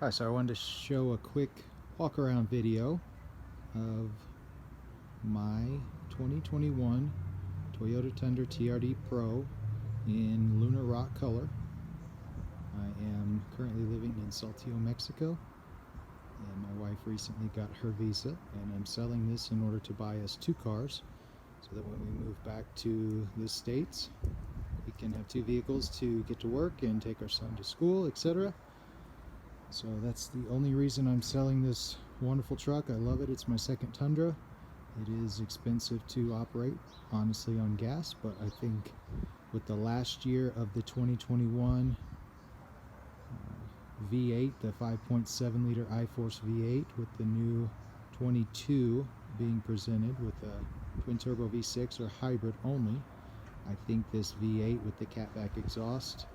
Hi, so I wanted to show a quick walk around video of my 2021 Toyota Tundra TRD Pro in Lunar rock color. I am currently living in Saltillo, Mexico, and my wife recently got her visa, and I'm selling this in order to buy us two cars so that when we move back to the States we can have two vehicles to get to work and take our son to school, etc. So that's the only reason I'm selling this wonderful truck. I love it. It's my second Tundra. It is expensive to operate, honestly, on gas, but I think with the last year of the 2021 V8, the 5.7 liter iForce V8 with the new 22 being presented with a twin turbo V6 or hybrid only, I think this V8 with the catback exhaust,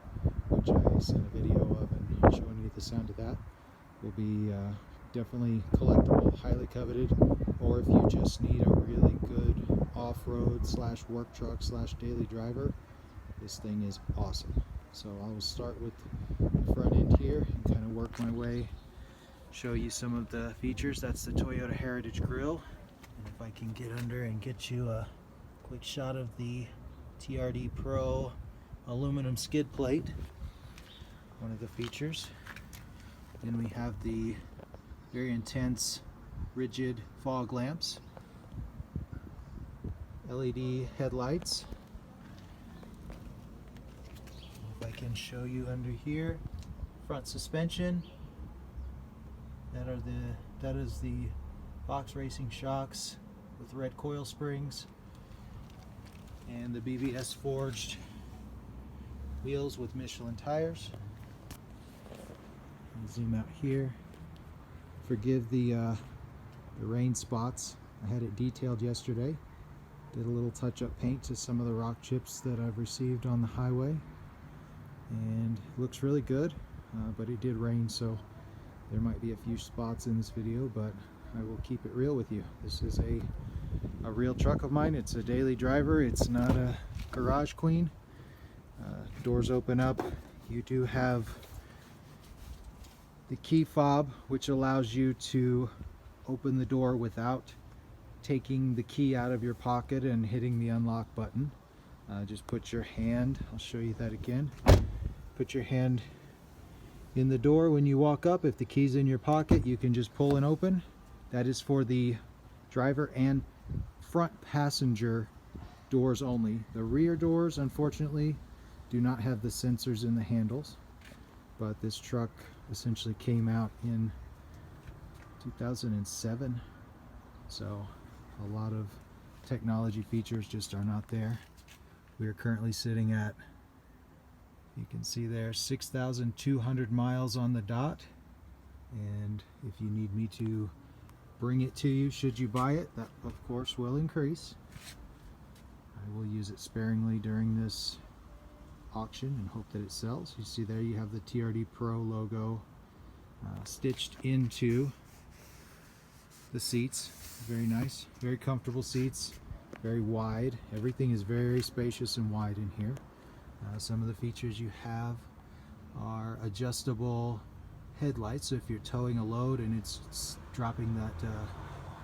which I sent a video of and showing you the sound of that, will be definitely collectible, highly coveted. Or if you just need a really good off-road slash work truck slash daily driver, this thing is awesome. So I will start with the front end here and kind of work my way, show you some of the features. That's the Toyota Heritage Grille, and if I can get under and get you a quick shot of the TRD Pro aluminum skid plate, one of the features. Then we have the very intense rigid fog lamps, LED headlights. If I can show you under here, front suspension. That is the Fox Racing shocks with red coil springs, and the BBS forged wheels with Michelin tires. I'll zoom out here. Forgive the rain spots. I had it detailed yesterday. Did a little touch-up paint to some of the rock chips that I've received on the highway, and it looks really good, but it did rain, so there might be a few spots in this video, but I will keep it real with you. This is a real truck of mine. It's a daily driver. It's not a garage queen. Doors open up. You do have the key fob, which allows you to open the door without taking the key out of your pocket and hitting the unlock button. Just put your hand, I'll show you that again. Put your hand in the door when you walk up. If the key's in your pocket, you can just pull and open. That is for the driver and front passenger doors only. The rear doors, unfortunately, do not have the sensors in the handles, but this truck essentially came out in 2007, so a lot of technology features just are not there. We are currently sitting at, you can see there, 6,200 miles on the dot, and if you need me to bring it to you should you buy it, that of course will increase. I will use it sparingly during this auction and hope that it sells. You see there you have the TRD Pro logo stitched into the seats. Very nice, very comfortable seats, very wide. Everything is very spacious and wide in here. Some of the features you have are adjustable headlights, so if you're towing a load and it's dropping that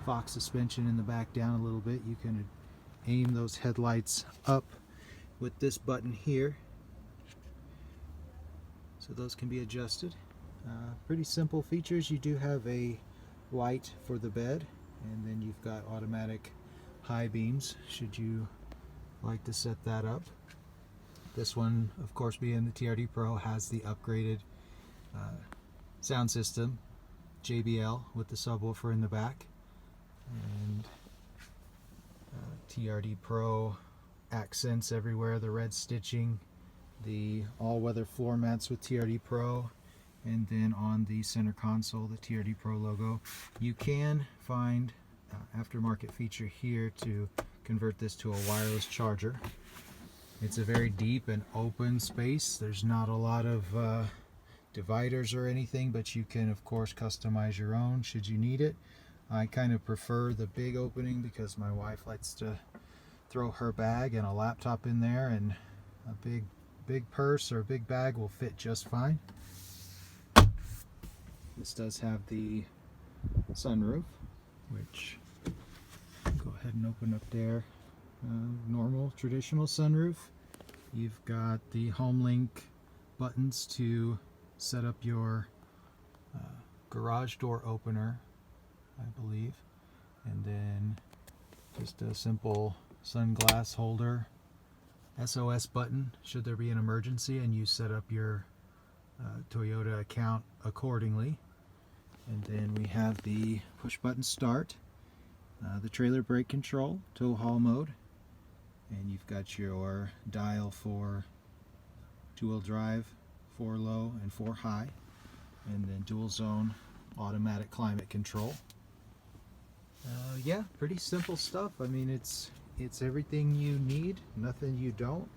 Fox suspension in the back down a little bit, you can aim those headlights up with this button here, so those can be adjusted. Pretty simple features. You do have a light for the bed, and then you've got automatic high beams should you like to set that up. This one, of course, being the TRD Pro, has the upgraded sound system, JBL, with the subwoofer in the back, and TRD Pro accents everywhere, the red stitching, the all-weather floor mats with TRD Pro, and then on the center console the TRD Pro logo. You can find aftermarket feature here to convert this to a wireless charger. It's a very deep and open space. There's not a lot of dividers or anything, but you can of course customize your own should you need it. I kind of prefer the big opening because my wife likes to throw her bag and a laptop in there, and a big purse or a big bag will fit just fine. This does have the sunroof, which go ahead and open up there. Normal traditional sunroof. You've got the HomeLink buttons to set up your garage door opener, I believe, and then just a simple sunglass holder SOS button should there be an emergency, and you set up your Toyota account accordingly. And then we have the push button start, the trailer brake control, tow haul mode, and you've got your dial for 2-wheel drive, 4 low and 4 high, and then dual zone automatic climate control. Yeah, pretty simple stuff. I mean, it's everything you need, nothing you don't.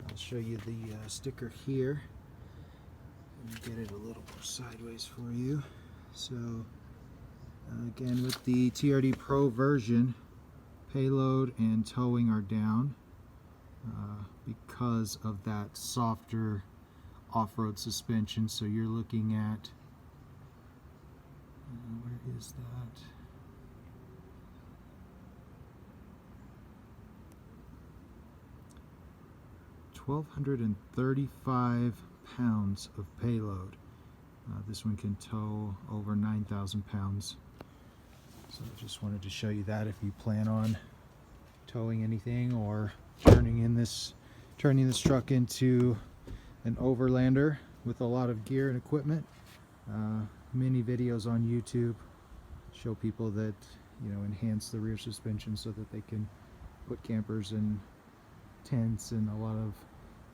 I'll show you the sticker here. Let me get it a little more sideways for you. So again, with the TRD Pro version, payload and towing are down because of that softer off-road suspension. So you're looking at, where is that? £1,235 pounds of payload. This one can tow over 9,000 pounds. So I just wanted to show you that if you plan on towing anything or turning this truck into an overlander with a lot of gear and equipment. Many videos on YouTube show people that, you know, enhance the rear suspension so that they can put campers and tents and a lot of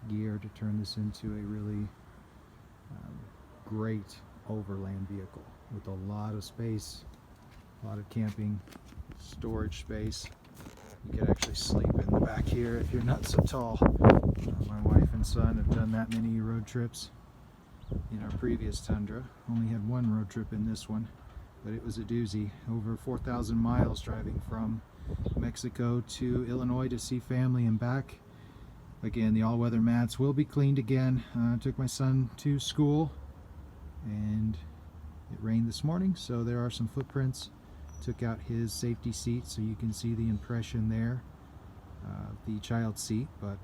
gear to turn this into a really great overland vehicle with a lot of space, a lot of camping storage space. You could actually sleep in the back here if you're not so tall. My wife and son have done that many road trips in our previous Tundra. Only had one road trip in this one, but it was a doozy. Over 4,000 miles driving from Mexico to Illinois to see family and back. Again, the all-weather mats will be cleaned again. Took my son to school, and it rained this morning, so there are some footprints. Took out his safety seat so you can see the impression there, the child seat, but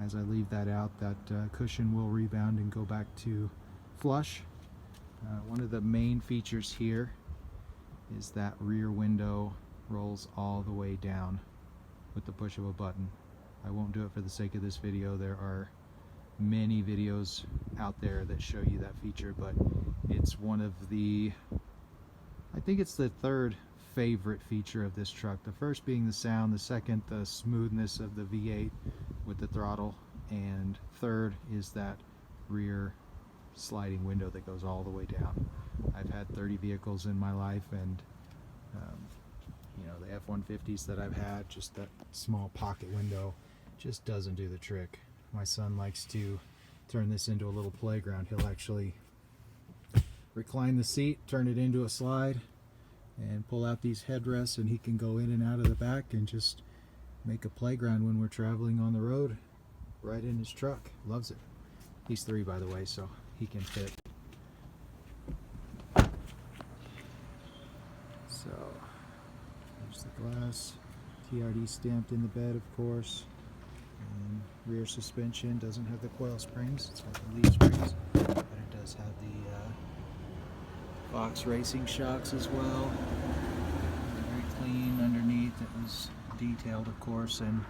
as I leave that out, that cushion will rebound and go back to flush. One of the main features here is that rear window rolls all the way down with the push of a button. I won't do it for the sake of this video. There are many videos out there that show you that feature, but it's one of the, I think it's the third favorite feature of this truck. The first being the sound, the second the smoothness of the V8 with the throttle, and third is that rear sliding window that goes all the way down. I've had 30 vehicles in my life, and you know, the F-150s that I've had, just that small pocket window just doesn't do the trick. My son likes to turn this into a little playground. He'll actually recline the seat, turn it into a slide, and pull out these headrests, and he can go in and out of the back and just make a playground when we're traveling on the road right in his truck. Loves it. He's 3, by the way, so he can fit. So there's the glass, TRD stamped in the bed, of course. And rear suspension doesn't have the coil springs, it's got the leaf springs, but it does have the Fox Racing shocks as well. Very clean underneath. It was detailed, of course, and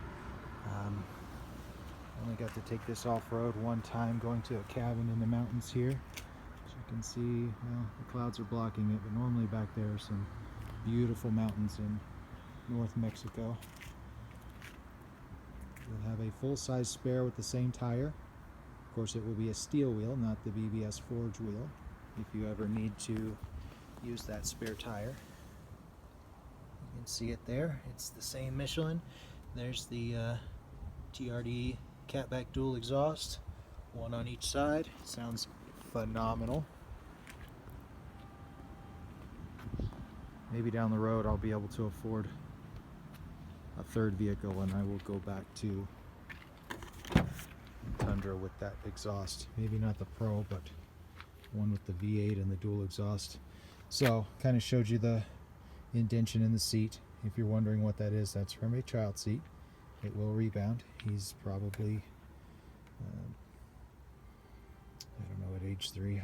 only got to take this off-road one time going to a cabin in the mountains here. As you can see, well, the clouds are blocking it, but normally back there are some beautiful mountains in North Mexico. You'll have a full-size spare with the same tire. Of course, it will be a steel wheel, not the BBS forge wheel, if you ever need to use that spare tire. You can see it there. It's the same Michelin. There's the TRD catback dual exhaust, one on each side. Sounds phenomenal. Maybe down the road I'll be able to afford a third vehicle, and I will go back to Tundra with that exhaust. Maybe not the Pro, but one with the V8 and the dual exhaust. So kind of showed you the indention in the seat. If you're wondering what that is, that's from a child seat. It will rebound. He's probably I don't know, at age 3,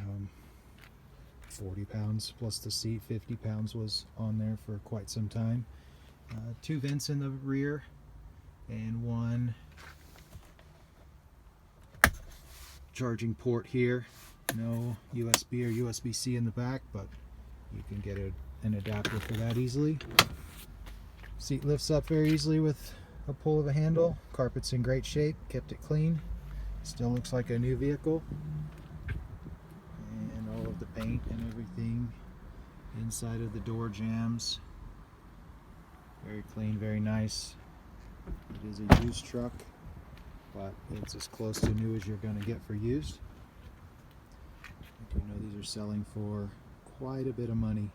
40 pounds plus the seat. 50 pounds was on there for quite some time. 2 vents in the rear and 1 charging port here. No USB or USB-C in the back, but you can get an adapter for that easily. Seat lifts up very easily with a pull of a handle. Carpet's in great shape, kept it clean. Still looks like a new vehicle. And all of the paint and everything inside of the door jambs. Very clean, very nice. It is a used truck, but it's as close to new as you're going to get for used. I do know these are selling for quite a bit of money.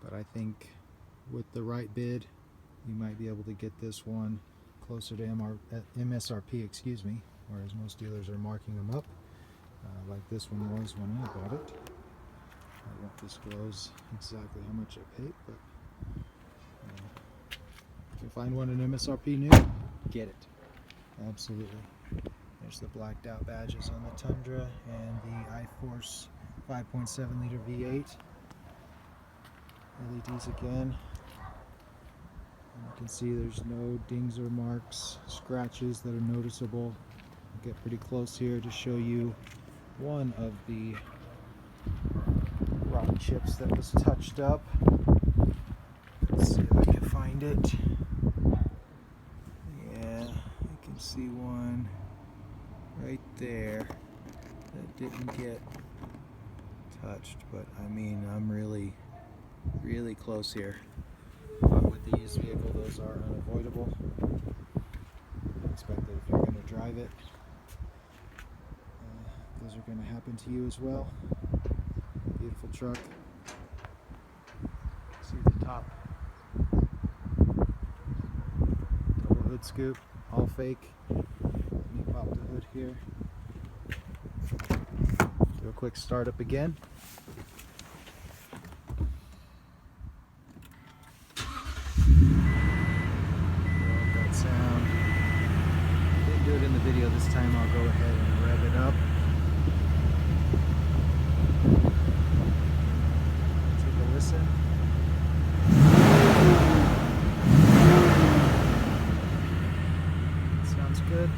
But I think with the right bid, you might be able to get this one closer to MSRP, excuse me, whereas most dealers are marking them up, like this one was when I bought it. I won't disclose exactly how much I paid, but if you find one in MSRP new, get it. Absolutely. There's the blacked out badges on the Tundra and the iForce 5.7 liter V8. LEDs again. And you can see there's no dings or marks, scratches that are noticeable. I'll get pretty close here to show you one of the rock chips that was touched up. Let's see if I can find it. Yeah, you can see one right there that didn't get touched, but I mean, I'm really close here. But with the used vehicle, those are unavoidable. I expect that if you're going to drive it, those are going to happen to you as well. Beautiful truck. See the top. Double hood scoop, all fake. Let me pop the hood here. Do a quick startup again. Sound. Didn't do it in the video this time. I'll go ahead and rev it up. Take a listen. Sounds good.